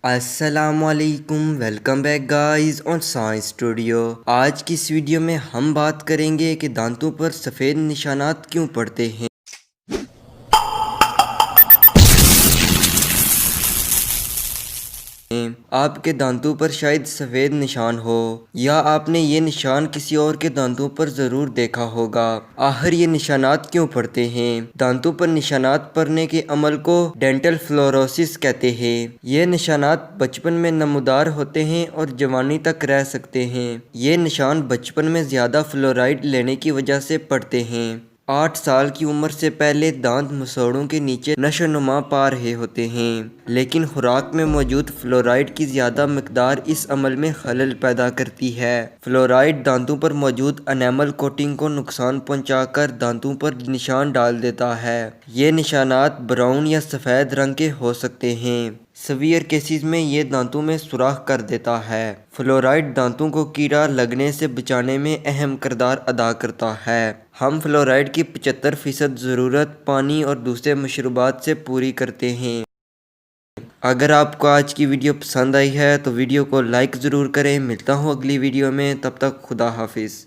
السلام علیکم، welcome back guys on science studio. آج کی اس ویڈیو میں ہم بات کریں گے کہ دانتوں پر سفید نشانات کیوں پڑتے ہیں۔ آپ کے دانتوں پر شاید سفید نشان ہو، یا آپ نے یہ نشان کسی اور کے دانتوں پر ضرور دیکھا ہوگا۔ آخر یہ نشانات کیوں پڑتے ہیں؟ دانتوں پر نشانات پڑنے کے عمل کو ڈینٹل فلوروسس کہتے ہیں۔ یہ نشانات بچپن میں نمودار ہوتے ہیں اور جوانی تک رہ سکتے ہیں۔ یہ نشان بچپن میں زیادہ فلورائڈ لینے کی وجہ سے پڑتے ہیں۔ 8 سال کی عمر سے پہلے دانت مسوڑھوں کے نیچے نشو نما پا رہے ہوتے ہیں، لیکن خوراک میں موجود فلورائڈ کی زیادہ مقدار اس عمل میں خلل پیدا کرتی ہے۔ فلورائڈ دانتوں پر موجود انیمل کوٹنگ کو نقصان پہنچا کر دانتوں پر نشان ڈال دیتا ہے۔ یہ نشانات براؤن یا سفید رنگ کے ہو سکتے ہیں۔ سیویئر کیسز میں یہ دانتوں میں سوراخ کر دیتا ہے۔ فلورائڈ دانتوں کو کیڑا لگنے سے بچانے میں اہم کردار ادا کرتا ہے۔ ہم فلورائڈ کی 75% ضرورت پانی اور دوسرے مشروبات سے پوری کرتے ہیں۔ اگر آپ کو آج کی ویڈیو پسند آئی ہے تو ویڈیو کو لائک ضرور کریں۔ ملتا ہوں اگلی ویڈیو میں، تب تک خدا حافظ۔